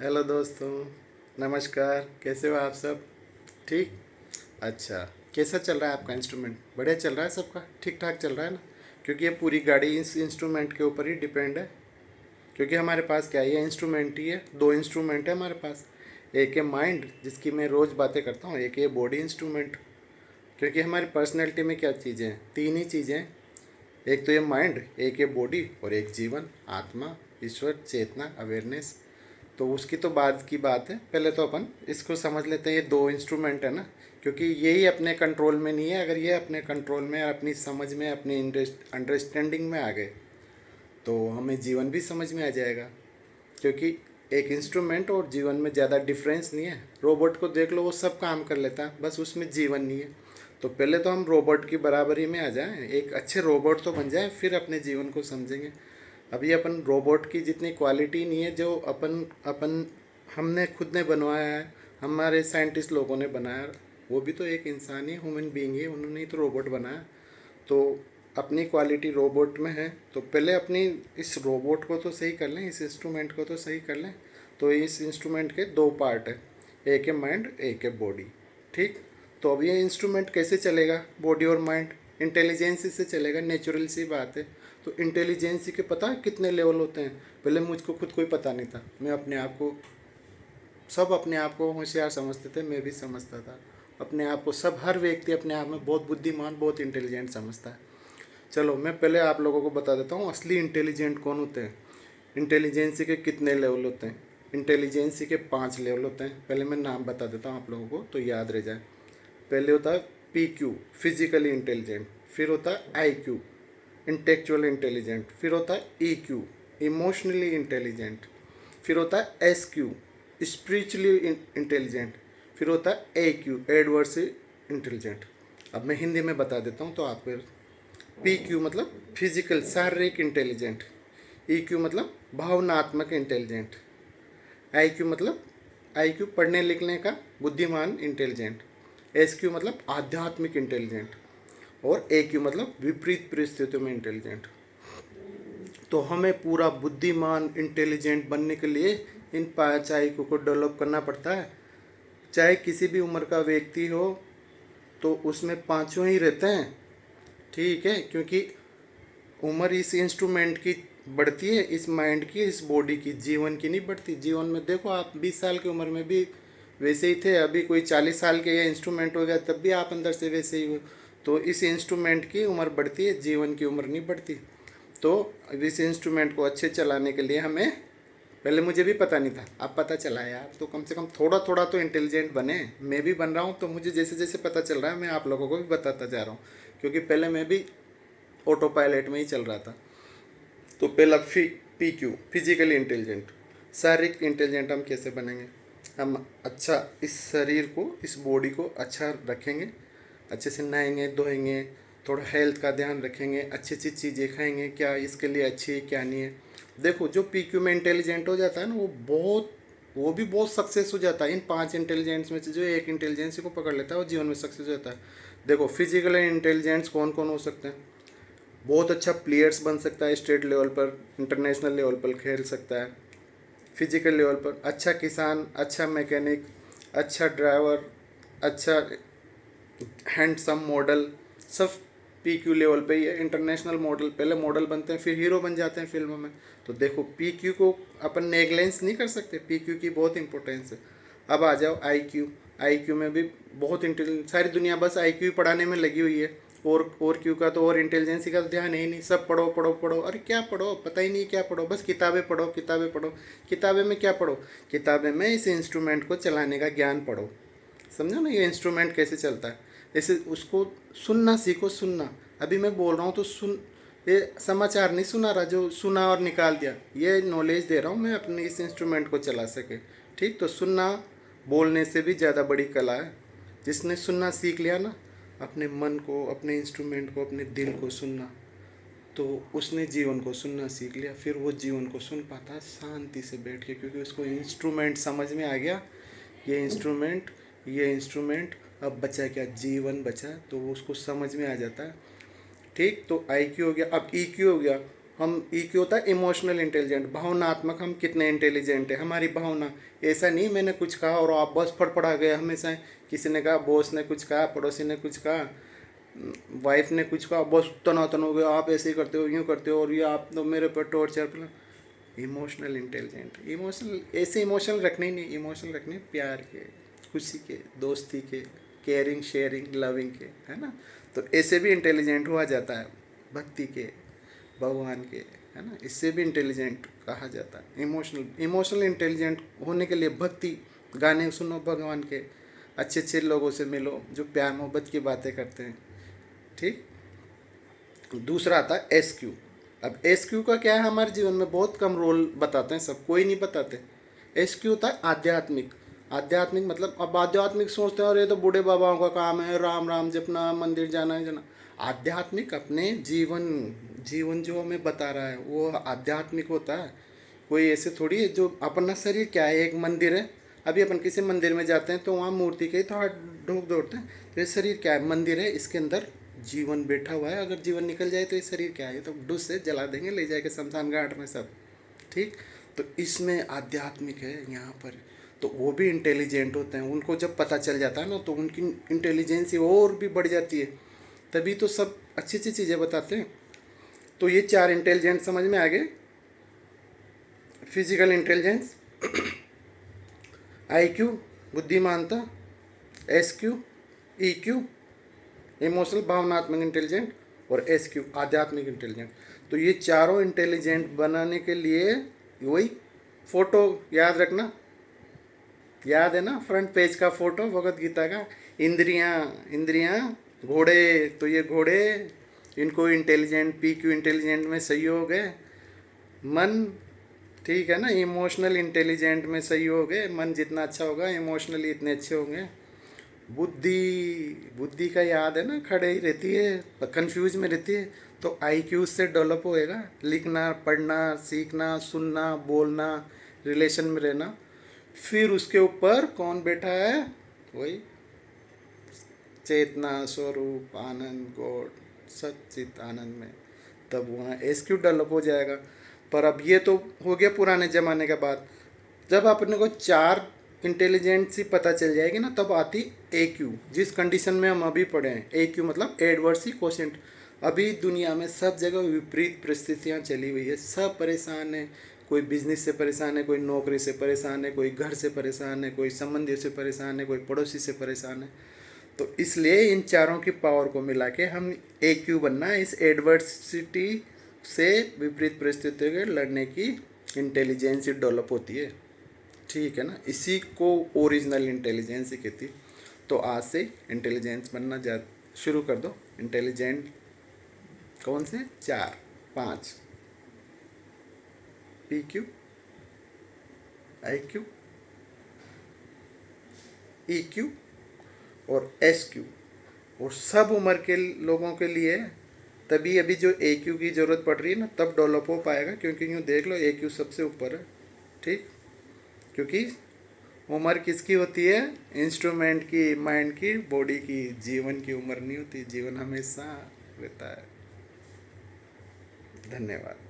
Hello दोस्तों। नमस्कार, कैसे हो आप सब? ठीक। अच्छा, कैसा चल रहा है आपका इंस्ट्रूमेंट? बढ़िया चल रहा है सबका? ठीक ठाक चल रहा है ना? क्योंकि ये पूरी गाड़ी इस इंस्ट्रूमेंट के ऊपर ही डिपेंड है। क्योंकि हमारे पास क्या है, ये इंस्ट्रूमेंट ही है। दो इंस्ट्रूमेंट है हमारे पास। एक है माइंड, जिसकी मैं रोज़ बातें करता हूँ। एक है बॉडी इंस्ट्रूमेंट। क्योंकि हमारी पर्सनैलिटी में क्या चीज़ें हैं? तीन ही चीज़ें हैं। एक तो ये माइंड, एक ये बॉडी, और एक जीवन, आत्मा, ईश्वर, चेतना, अवेयरनेस। तो उसकी तो बाद की बात है, पहले तो अपन इसको समझ लेते हैं। ये दो इंस्ट्रूमेंट है ना, क्योंकि यही अपने कंट्रोल में नहीं है। अगर ये अपने कंट्रोल में, अपनी समझ में, अपनी अंडरस्टैंडिंग में आ गए तो हमें जीवन भी समझ में आ जाएगा। क्योंकि एक इंस्ट्रूमेंट और जीवन में ज़्यादा डिफरेंस नहीं है। रोबोट को देख लो, वो सब काम कर लेता है, बस उसमें जीवन नहीं है। तो पहले तो हम रोबोट की बराबरी में आ जाएं, एक अच्छे रोबोट तो बन जाएं, फिर अपने जीवन को समझेंगे। अभी अपन रोबोट की जितनी क्वालिटी नहीं है जो अपन अपन हमने खुद ने बनवाया है, हमारे साइंटिस्ट लोगों ने बनाया। वो भी तो एक इंसान ही, ह्यूमन बीइंग है, उन्होंने ही तो रोबोट बनाया। तो अपनी क्वालिटी रोबोट में है, तो पहले अपनी इस रोबोट को तो सही कर लें, इस इंस्ट्रूमेंट को तो सही कर लें। तो इस इंस्ट्रूमेंट के दो पार्ट है, एक है माइंड, एक है बॉडी। ठीक। तो अब ये इंस्ट्रूमेंट कैसे चलेगा? बॉडी और माइंड इंटेलिजेंसी से चलेगा, नेचुरल सी बात है। तो इंटेलिजेंसी के पता है कितने लेवल होते हैं? पहले मुझको खुद को ही पता नहीं था। मैं अपने आप को, सब अपने आप को होशियार समझते थे, मैं भी समझता था अपने आप को। सब, हर व्यक्ति अपने आप में बहुत बुद्धिमान, बहुत इंटेलिजेंट समझता है। चलो मैं पहले आप लोगों को बता देता हूँ असली इंटेलिजेंट कौन होते हैं। इंटेलिजेंसी के कितने लेवल होते हैं? इंटेलिजेंसी के 5 लेवल होते हैं। पहले मैं नाम बता देता हूँ आप लोगों को तो याद रह जाए। पहले होता है PQ, फिजिकली इंटेलिजेंट। फिर होता है IQ, इंटेलेक्चुअल इंटेलिजेंट। फिर होता है EQ, इमोशनली इंटेलिजेंट। फिर होता है SQ, स्पिरिचुअली इंटेलिजेंट। फिर होता है AQ, एडवर्सली इंटेलिजेंट। अब मैं हिंदी में बता देता हूँ तो आपको। PQ मतलब फिजिकल, शारीरिक इंटेलिजेंट। EQ मतलब भावनात्मक इंटेलिजेंट। IQ मतलब IQ पढ़ने लिखने का, बुद्धिमान इंटेलिजेंट। SQ मतलब आध्यात्मिक इंटेलिजेंट। और AQ मतलब विपरीत परिस्थितियों में इंटेलिजेंट। तो हमें पूरा बुद्धिमान इंटेलिजेंट बनने के लिए इन 5 IQ को डेवलप करना पड़ता है। चाहे किसी भी उम्र का व्यक्ति हो, तो उसमें पांचों ही रहते हैं। ठीक है, क्योंकि उम्र इस इंस्ट्रूमेंट की बढ़ती है, इस माइंड की, इस बॉडी की, जीवन की नहीं बढ़ती। जीवन में देखो, आप 20 साल की उम्र में भी वैसे ही थे, अभी कोई 40 साल के ये इंस्ट्रूमेंट हो गया तब भी आप अंदर से वैसे ही हो। तो इस इंस्ट्रूमेंट की उम्र बढ़ती है, जीवन की उम्र नहीं बढ़ती। तो इस इंस्ट्रूमेंट को अच्छे चलाने के लिए हमें, पहले मुझे भी पता नहीं था, अब पता चला यार, तो कम से कम थोड़ा थोड़ा तो इंटेलिजेंट बने। मैं भी बन रहा हूँ, तो मुझे जैसे जैसे पता चल रहा है मैं आप लोगों को भी बताता जा रहा हूँ। क्योंकि पहले मैं भी ऑटो पायलट में ही चल रहा था। तो पहला PQ, फिजिकली इंटेलिजेंट। शारीरिक इंटेलिजेंट हम कैसे बनेंगे? हम अच्छा इस शरीर को, इस बॉडी को अच्छा रखेंगे, अच्छे से नहाएंगे धोएंगे, थोड़ा हेल्थ का ध्यान रखेंगे, अच्छी अच्छी चीज़ें खाएंगे, क्या इसके लिए अच्छी है क्या नहीं है। देखो, जो PQ में इंटेलिजेंट हो जाता है ना, वो भी बहुत सक्सेस हो जाता है। इन 5 इंटेलिजेंस में से जो एक इंटेलिजेंस को पकड़ लेता है वो जीवन में सक्सेस हो जाता है। देखो, फिजिकल इंटेलिजेंस कौन कौन हो सकते हैं? बहुत अच्छा प्लेयर्स बन सकता है, स्टेट लेवल पर, इंटरनेशनल लेवल पर खेल सकता है। फिजिकल लेवल पर अच्छा किसान, अच्छा मैकेनिक, अच्छा ड्राइवर, अच्छा हैंडसम मॉडल, सब PQ लेवल पे ही है। इंटरनेशनल मॉडल, पहले मॉडल बनते हैं फिर हीरो बन जाते हैं फिल्मों में। तो देखो, PQ को अपन नेगलेंस नहीं कर सकते, PQ की बहुत इंपॉर्टेंस है। अब आ जाओ IQ में भी बहुत इंटेलिजेंस, सारी दुनिया बस IQ पढ़ाने में लगी हुई है। और क्यू का तो, और इंटेलिजेंसी का तो ध्यान है ही नहीं। सब पढ़ो पढ़ो पढ़ो, अरे क्या पढ़ो, पता ही नहीं क्या पढ़ो, बस किताबें पढ़ो किताबें पढ़ो। किताबें में क्या पढ़ो? किताबें में इस इंस्ट्रूमेंट को चलाने का ज्ञान पढ़ो। समझो ना, ये इंस्ट्रूमेंट कैसे चलता है। जैसे उसको सुनना सीखो, सुनना। अभी मैं बोल रहा हूँ तो सुन, ये समाचार नहीं सुना रहा जो सुना और निकाल दिया, ये नॉलेज दे रहा हूँ मैं अपने इस इंस्ट्रूमेंट को चला सके। ठीक। तो सुनना बोलने से भी ज़्यादा बड़ी कला है। जिसने सुनना सीख लिया ना, अपने मन को, अपने इंस्ट्रूमेंट को, अपने दिल को सुनना, तो उसने जीवन को सुनना सीख लिया। फिर वो जीवन को सुन पाता है शांति से बैठ के, क्योंकि उसको इंस्ट्रूमेंट समझ में आ गया। ये इंस्ट्रूमेंट अब बचा क्या? जीवन बचा। तो वो उसको समझ में आ जाता है। ठीक। तो IQ हो गया। अब EQ हो गया। हम EQ होता है इमोशनल इंटेलिजेंट, भावनात्मक, हम कितने इंटेलिजेंट है, हमारी भावना। ऐसा नहीं मैंने कुछ कहा और आप बस फड़फड़ा गए हमेशा। किसी ने कहा, बॉस ने कुछ कहा, पड़ोसी ने कुछ कहा, वाइफ ने कुछ कहा, बस तनातन हो गया, आप ऐसे ही करते हो, यूँ करते हो, और ये आप तो मेरे पर टॉर्चर। इमोशनल इंटेलिजेंट, इमोशनल ऐसे इमोशनल रखने ही नहीं, इमोशनल रखने प्यार के, खुशी के, दोस्ती के, केयरिंग शेयरिंग लविंग के, है ना। तो ऐसे भी इंटेलिजेंट हुआ जाता है, भक्ति के, भगवान के, है ना, इससे भी इंटेलिजेंट कहा जाता है। इमोशनल इंटेलिजेंट होने के लिए भक्ति गाने सुनो, भगवान के, अच्छे अच्छे लोगों से मिलो जो प्यार मोहब्बत की बातें करते हैं। ठीक। दूसरा आता है SQ। अब SQ का क्या है, हमारे जीवन में बहुत कम रोल बताते हैं सब, कोई नहीं बताते। SQ होता है आध्यात्मिक। आध्यात्मिक मतलब, अब आध्यात्मिक सोचते हैं और ये तो बूढ़े बाबाओं का काम है, राम राम जपना, मंदिर जाना है जाना। आध्यात्मिक अपने जीवन, जीवन जो हमें बता रहा है वो आध्यात्मिक होता है। कोई ऐसे थोड़ी है जो अपना शरीर क्या है, एक मंदिर है। अभी अपन किसी मंदिर में जाते हैं तो वहाँ मूर्ति के तो हाथ ढोक दौड़ते हैं। तो ये शरीर क्या है, मंदिर है, इसके अंदर जीवन बैठा हुआ है। अगर जीवन निकल जाए तो ये शरीर क्या है, तो डुस से जला देंगे, ले जाके शमशान घाट में सब। ठीक। तो इसमें आध्यात्मिक है यहाँ पर। तो वो भी इंटेलिजेंट होते हैं, उनको जब पता चल जाता है ना तो उनकी इंटेलिजेंसी और भी बढ़ जाती है। तभी तो सब अच्छी अच्छी चीज़ें बताते हैं। तो ये 4 इंटेलिजेंट समझ में आ गए। Physical intelligence, IQ बुद्धिमानता, SQ EQ emotional भावनात्मक इंटेलिजेंट, और SQ आध्यात्मिक इंटेलिजेंट। तो ये चारों इंटेलिजेंट बनाने के लिए वही फोटो याद रखना, याद है ना, फ्रंट पेज का फोटो भगवत गीता का। इंद्रियां, इंद्रियां घोड़े, तो ये घोड़े, इनको इंटेलिजेंट PQ इंटेलिजेंट में सहयोग है। मन, ठीक है ना, इमोशनल इंटेलिजेंट में सहयोग है। मन जितना अच्छा होगा इमोशनली इतने अच्छे होंगे। बुद्धि, बुद्धि का याद है ना, खड़े ही रहती है, कंफ्यूज में रहती है। तो IQ से डेवलप होएगा, लिखना पढ़ना सीखना, सुनना बोलना, रिलेशन में रहना। फिर उसके ऊपर कौन बैठा है, वही चेतना स्वरूप आनंद गॉड, सच्चित आनंद में, तब वहाँ SQ डेवलप हो जाएगा। पर अब ये तो हो गया पुराने ज़माने के बाद। जब अपने को 4 इंटेलिजेंसी पता चल जाएगी ना, तब आती AQ, जिस कंडीशन में हम अभी पढ़े हैं। AQ मतलब एडवर्सी क्वोशेंट। अभी दुनिया में सब जगह विपरीत परिस्थितियाँ चली हुई है, सब परेशान है। कोई बिजनेस से परेशान है, कोई नौकरी से परेशान है, कोई घर से परेशान है, कोई संबंधियों से परेशान है, कोई पड़ोसी से परेशान है। तो इसलिए इन चारों की पावर को मिला के हम AQ बनना है। इस एडवर्सिटी से, विपरीत परिस्थितियों के लड़ने की इंटेलिजेंस डेवलप होती है। ठीक है ना, इसी को ओरिजिनल इंटेलिजेंस ही कहती। तो आज से इंटेलिजेंस बनना जा शुरू कर दो। इंटेलिजेंट कौन से, 4 5, PQ IQ EQ और SQ, और सब उम्र के लोगों के लिए। तभी अभी जो AQ की ज़रूरत पड़ रही है ना, तब डेवलप हो पाएगा, क्योंकि यूँ देख लो AQ सबसे ऊपर है। ठीक। क्योंकि उम्र किसकी होती है, इंस्ट्रूमेंट की, माइंड की, बॉडी की। जीवन की उम्र नहीं होती, जीवन हमेशा रहता है। धन्यवाद।